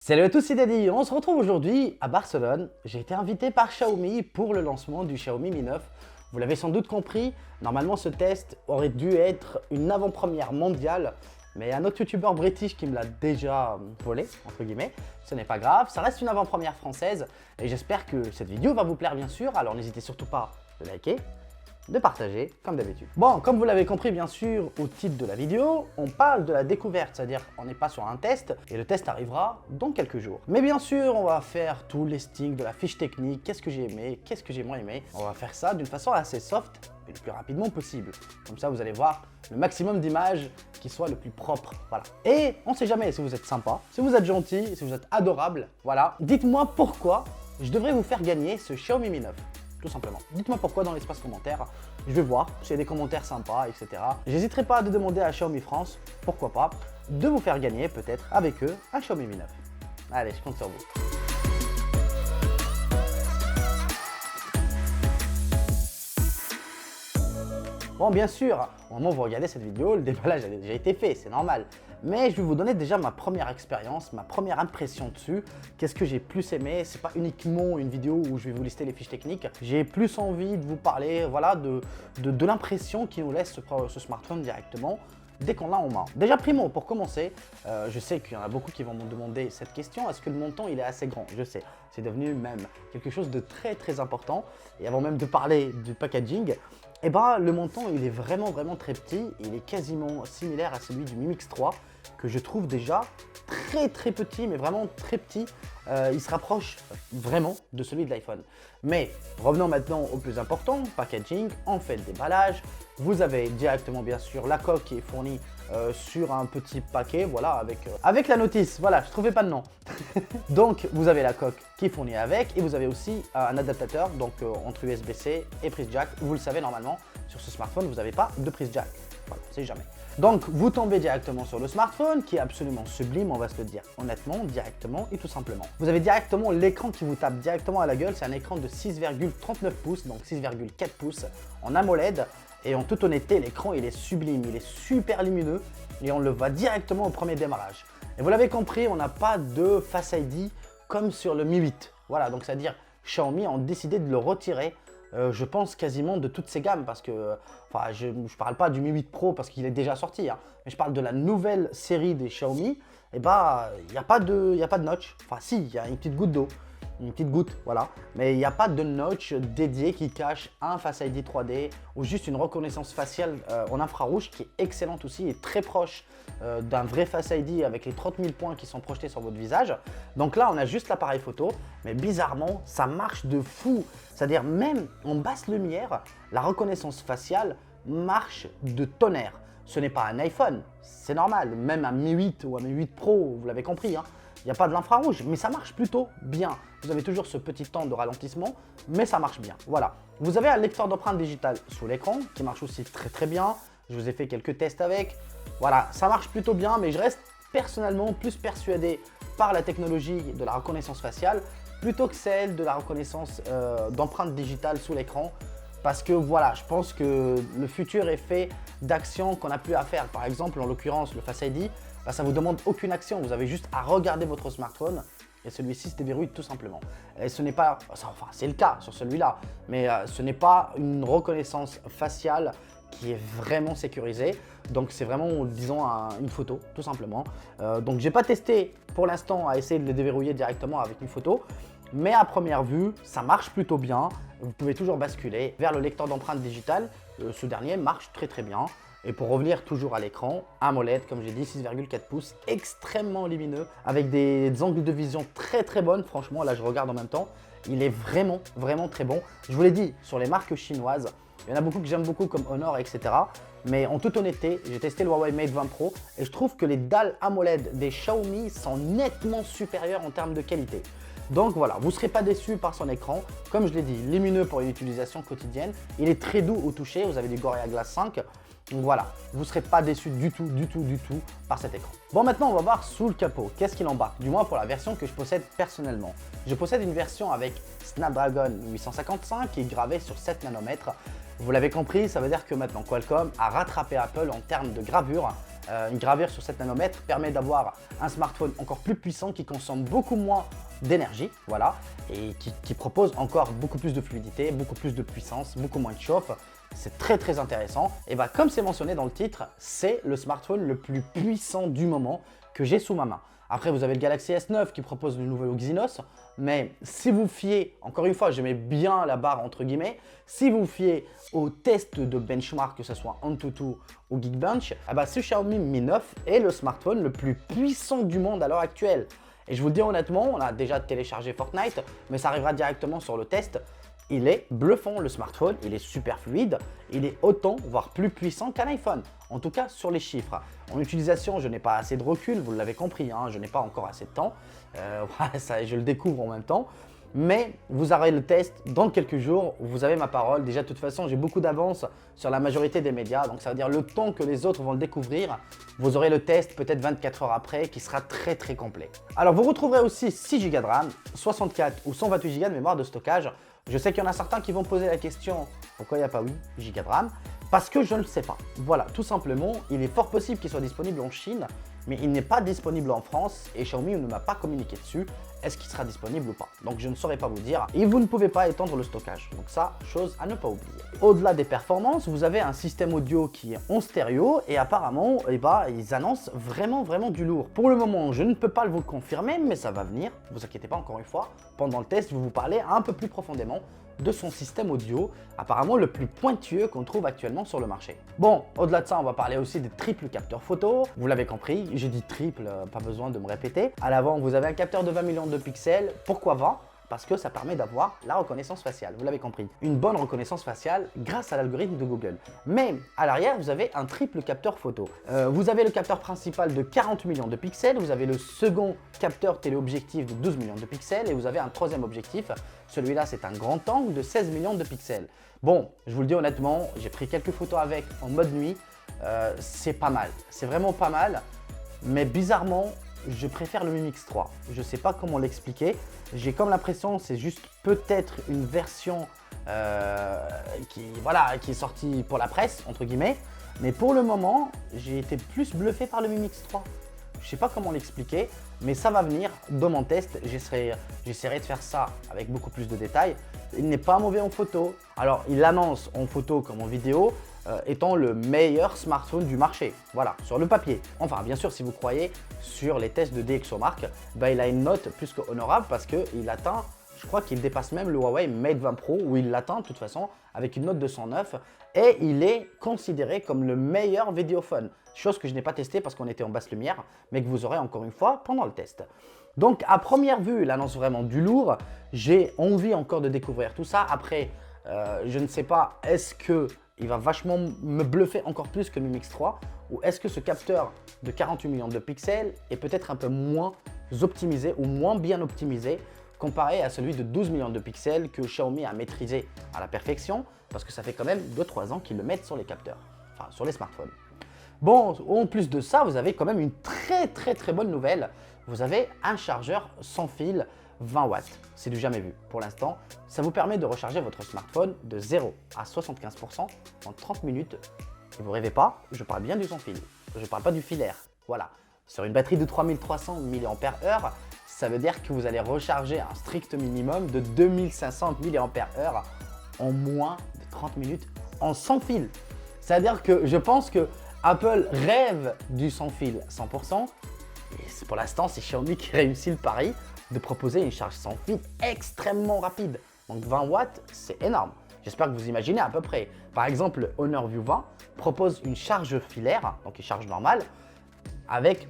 Salut à tous, c'est Daddy. On se retrouve aujourd'hui à Barcelone. J'ai été invité par Xiaomi pour le lancement du Xiaomi Mi 9. Vous l'avez sans doute compris, normalement ce test aurait dû être une avant-première mondiale, mais il y a un autre youtubeur british qui me l'a déjà volé, entre guillemets. Ce n'est pas grave, ça reste une avant-première française et j'espère que cette vidéo va vous plaire bien sûr, alors n'hésitez surtout pas de liker, de partager comme d'habitude. Bon, comme vous l'avez compris bien sûr au titre de la vidéo, on parle de la découverte, c'est-à-dire on n'est pas sur un test et le test arrivera dans quelques jours. Mais bien sûr, on va faire tout le listing de la fiche technique, qu'est-ce que j'ai aimé, qu'est-ce que j'ai moins aimé. On va faire ça d'une façon assez soft et le plus rapidement possible. Comme ça, vous allez voir le maximum d'images qui soient le plus propre, voilà. Et on sait jamais si vous êtes sympa, si vous êtes gentil, si vous êtes adorable, voilà. Dites-moi pourquoi je devrais vous faire gagner ce Xiaomi Mi 9. Tout simplement. Dites-moi pourquoi dans l'espace commentaire, je vais voir s'il y a des commentaires sympas, etc. J'hésiterai pas à demander à Xiaomi France, pourquoi pas, de vous faire gagner peut-être avec eux un Xiaomi Mi 9. Allez, je compte sur vous. Bon, bien sûr, au moment où vous regardez cette vidéo, le déballage a déjà été fait, c'est normal. Mais je vais vous donner déjà ma première expérience, ma première impression dessus. Qu'est-ce que j'ai plus aimé? C'est pas uniquement une vidéo où je vais vous lister les fiches techniques. J'ai plus envie de vous parler voilà, de l'impression qui nous laisse ce smartphone directement dès qu'on l'a en main. Déjà primo, pour commencer, je sais qu'il y en a beaucoup qui vont me demander cette question, est-ce que le montant il est assez grand? Je sais, c'est devenu même quelque chose de très important. Et avant même de parler du packaging, eh ben, le montant il est vraiment très petit, il est quasiment similaire à celui du Mi Mix 3 que je trouve déjà très petit, mais vraiment très petit. Il se rapproche vraiment de celui de l'iPhone. Mais revenons maintenant au plus important, packaging, en fait déballage. Vous avez directement bien sûr la coque qui est fournie sur un petit paquet, voilà, avec la notice, voilà, je trouvais pas de nom. Donc vous avez la coque qui est fournie avec et vous avez aussi un adaptateur donc entre USB-C et prise jack. Vous le savez normalement, sur ce smartphone, vous n'avez pas de prise jack. Voilà, c'est jamais. Donc vous tombez directement sur le smartphone qui est absolument sublime, on va se le dire honnêtement, directement et tout simplement. Vous avez directement l'écran qui vous tape directement à la gueule, c'est un écran de 6,39 pouces, donc 6,4 pouces en AMOLED. Et en toute honnêteté, l'écran il est sublime, il est super lumineux et on le voit directement au premier démarrage. Et vous l'avez compris, on n'a pas de Face ID comme sur le Mi 8. Voilà, donc c'est-à-dire Xiaomi ont décidé de le retirer. Je pense quasiment de toutes ces gammes parce que, enfin, je ne parle pas du Mi 8 Pro parce qu'il est déjà sorti, hein, mais je parle de la nouvelle série des Xiaomi. Et bah, il n'y a pas de notch. Enfin, si, il y a une petite goutte d'eau. Une petite goutte, voilà. Mais il n'y a pas de notch dédié qui cache un Face ID 3D ou juste une reconnaissance faciale en infrarouge qui est excellente aussi et très proche d'un vrai Face ID avec les 30 000 points qui sont projetés sur votre visage. Donc là, on a juste l'appareil photo, mais bizarrement, ça marche de fou. C'est-à-dire même en basse lumière, la reconnaissance faciale marche de tonnerre. Ce n'est pas un iPhone, c'est normal. Même un Mi 8 ou un Mi 8 Pro, vous l'avez compris, hein. Il n'y a pas de l'infrarouge, mais ça marche plutôt bien. Vous avez toujours ce petit temps de ralentissement, mais ça marche bien. Voilà. Vous avez un lecteur d'empreintes digitales sous l'écran qui marche aussi très bien. Je vous ai fait quelques tests avec. Voilà, ça marche plutôt bien, mais je reste personnellement plus persuadé par la technologie de la reconnaissance faciale plutôt que celle de la reconnaissance d'empreintes digitales sous l'écran. Parce que voilà, je pense que le futur est fait d'actions qu'on n'a plus à faire. Par exemple, en l'occurrence, le Face ID, bah, ça ne vous demande aucune action. Vous avez juste à regarder votre smartphone et celui-ci se déverrouille tout simplement. Et ce n'est pas, enfin c'est le cas sur celui-là, mais ce n'est pas une reconnaissance faciale qui est vraiment sécurisée. Donc c'est vraiment, disons, une photo tout simplement. Donc j'ai pas testé pour l'instant à essayer de le déverrouiller directement avec une photo. Mais à première vue, ça marche plutôt bien. Vous pouvez toujours basculer vers le lecteur d'empreintes digitales. Ce dernier marche très bien. Et pour revenir toujours à l'écran, AMOLED, comme j'ai dit, 6,4 pouces, extrêmement lumineux, avec des angles de vision très bonnes. Franchement, là je regarde en même temps, il est vraiment très bon. Je vous l'ai dit, sur les marques chinoises, il y en a beaucoup que j'aime beaucoup comme Honor, etc. Mais en toute honnêteté, j'ai testé le Huawei Mate 20 Pro et je trouve que les dalles AMOLED des Xiaomi sont nettement supérieures en termes de qualité. Donc voilà, vous ne serez pas déçu par son écran. Comme je l'ai dit, lumineux pour une utilisation quotidienne. Il est très doux au toucher, vous avez du Gorilla Glass 5. Donc voilà, vous ne serez pas déçu du tout par cet écran. Bon, maintenant on va voir sous le capot, qu'est-ce qu'il embarque, du moins pour la version que je possède personnellement. Je possède une version avec Snapdragon 855 qui est gravée sur 7 nanomètres. Vous l'avez compris, ça veut dire que maintenant Qualcomm a rattrapé Apple en termes de gravure une gravure sur 7 nanomètres permet d'avoir un smartphone encore plus puissant qui consomme beaucoup moins d'énergie, voilà, et qui propose encore beaucoup plus de fluidité, beaucoup plus de puissance, beaucoup moins de chauffe. C'est très intéressant. Et bah, comme c'est mentionné dans le titre, c'est le smartphone le plus puissant du moment que j'ai sous ma main. Après, vous avez le Galaxy S9 qui propose le nouveau Exynos, mais si vous fiez, encore une fois, je mets bien la barre entre guillemets, si vous fiez aux tests de benchmark, que ce soit Antutu ou Geekbench, eh ben, ce Xiaomi Mi 9 est le smartphone le plus puissant du monde à l'heure actuelle. Et je vous le dis honnêtement, on a déjà téléchargé Fortnite, mais ça arrivera directement sur le test. Il est bluffant le smartphone, il est super fluide, il est autant, voire plus puissant qu'un iPhone. En tout cas sur les chiffres. En utilisation, je n'ai pas assez de recul, vous l'avez compris, hein, je n'ai pas encore assez de temps. Ça, je le découvre en même temps. Mais vous aurez le test dans quelques jours, vous avez ma parole. Déjà de toute façon, j'ai beaucoup d'avance sur la majorité des médias. Donc ça veut dire le temps que les autres vont le découvrir, vous aurez le test peut-être 24 heures après qui sera très complet. Alors vous retrouverez aussi 6 Go de RAM, 64 ou 128 Go de mémoire de stockage. Je sais qu'il y en a certains qui vont poser la question pourquoi il n'y a pas 8 Go de RAM? Parce que je ne le sais pas. Voilà, tout simplement, il est fort possible qu'il soit disponible en Chine, mais il n'est pas disponible en France et Xiaomi ne m'a pas communiqué dessus. Est-ce qu'il sera disponible ou pas? Donc je ne saurais pas vous dire. Et vous ne pouvez pas étendre le stockage. Donc ça, chose à ne pas oublier. Au-delà des performances, vous avez un système audio qui est en stéréo et apparemment, ils annoncent vraiment du lourd. Pour le moment, je ne peux pas vous confirmer, mais ça va venir. Ne vous inquiétez pas, encore une fois. Pendant le test, je vais vous parler un peu plus profondément de son système audio, apparemment le plus pointueux qu'on trouve actuellement sur le marché. Bon, au-delà de ça, on va parler aussi des triples capteurs photo. Vous l'avez compris, j'ai dit triple, pas besoin de me répéter. À l'avant, vous avez un capteur de 20 millions de pixels. Pourquoi 20? Parce que ça permet d'avoir la reconnaissance faciale, vous l'avez compris. Une bonne reconnaissance faciale grâce à l'algorithme de Google. Mais à l'arrière, vous avez un triple capteur photo. Vous avez le capteur principal de 40 millions de pixels, vous avez le second capteur téléobjectif de 12 millions de pixels et vous avez un troisième objectif. Celui-là, c'est un grand angle de 16 millions de pixels. Bon, je vous le dis honnêtement, j'ai pris quelques photos avec en mode nuit. C'est pas mal, c'est vraiment pas mal. Mais bizarrement, je préfère le Mi Mix 3. Je ne sais pas comment l'expliquer. J'ai comme l'impression que c'est juste peut-être une version qui est sortie pour la presse, entre guillemets. Mais pour le moment, j'ai été plus bluffé par le Mi Mix 3. Je ne sais pas comment l'expliquer, mais ça va venir dans mon test. J'essaierai de faire ça avec beaucoup plus de détails. Il n'est pas mauvais en photo. Alors, il l'annonce en photo comme en vidéo, étant le meilleur smartphone du marché, voilà, sur le papier. Enfin, bien sûr, si vous croyez sur les tests de DxOMark, il a une note plus que honorable parce qu'il atteint, je crois qu'il dépasse même le Huawei Mate 20 Pro, où il l'atteint de toute façon avec une note de 109 et il est considéré comme le meilleur vidéophone, chose que je n'ai pas testé parce qu'on était en basse lumière, mais que vous aurez encore une fois pendant le test. Donc, à première vue, il annonce vraiment du lourd. J'ai envie encore de découvrir tout ça. Après, je ne sais pas, est-ce que il va vachement me bluffer encore plus que le Mi Mix 3 ou est-ce que ce capteur de 48 millions de pixels est peut-être un peu moins optimisé ou moins bien optimisé comparé à celui de 12 millions de pixels que Xiaomi a maîtrisé à la perfection parce que ça fait quand même 2-3 ans qu'ils le mettent sur les capteurs, enfin sur les smartphones. Bon, en plus de ça, vous avez quand même une très bonne nouvelle. Vous avez un chargeur sans fil 20 watts. C'est du jamais vu pour l'instant. Ça vous permet de recharger votre smartphone de 0 à 75% en 30 minutes. Et vous rêvez pas, je parle bien du sans fil. Je ne parle pas du filaire. Voilà. Sur une batterie de 3300 mAh, ça veut dire que vous allez recharger un strict minimum de 2500 mAh en moins de 30 minutes en sans fil. C'est-à-dire que je pense que Apple rêve du sans fil 100%. Et pour l'instant, c'est Xiaomi qui réussit le pari de proposer une charge sans fil extrêmement rapide. Donc 20 watts, c'est énorme. J'espère que vous imaginez à peu près. Par exemple, le Honor View 20 propose une charge filaire, donc une charge normale, avec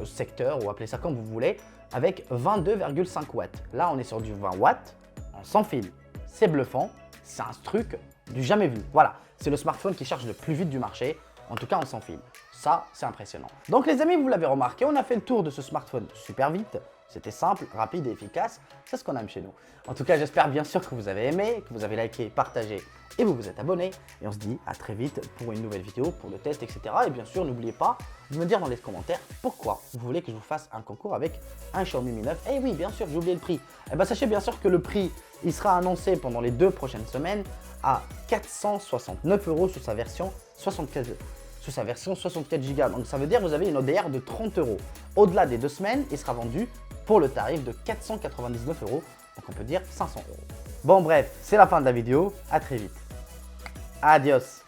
secteur ou appelez ça comme vous voulez, avec 22,5 watts. Là, on est sur du 20 watts en sans fil. C'est bluffant, c'est un truc du jamais vu. Voilà, c'est le smartphone qui charge le plus vite du marché, en tout cas en sans fil. Ça, c'est impressionnant. Donc les amis, vous l'avez remarqué, on a fait le tour de ce smartphone super vite. C'était simple, rapide et efficace. C'est ce qu'on aime chez nous. En tout cas, j'espère bien sûr que vous avez aimé, que vous avez liké, partagé et vous vous êtes abonné. Et on se dit à très vite pour une nouvelle vidéo, pour le test, etc. Et bien sûr, n'oubliez pas de me dire dans les commentaires pourquoi vous voulez que je vous fasse un concours avec un Xiaomi Mi 9. Et oui, bien sûr, j'ai oublié le prix. Eh bien, sachez bien sûr que le prix, il sera annoncé pendant les 2 prochaines semaines à 469 € sur sa version 75 sous sa version 64 Go. Donc ça veut dire que vous avez une ODR de 30 €. Au-delà des 2 semaines, il sera vendu pour le tarif de 499 €. Donc on peut dire 500 €. Bon bref, c'est la fin de la vidéo. À très vite. Adios.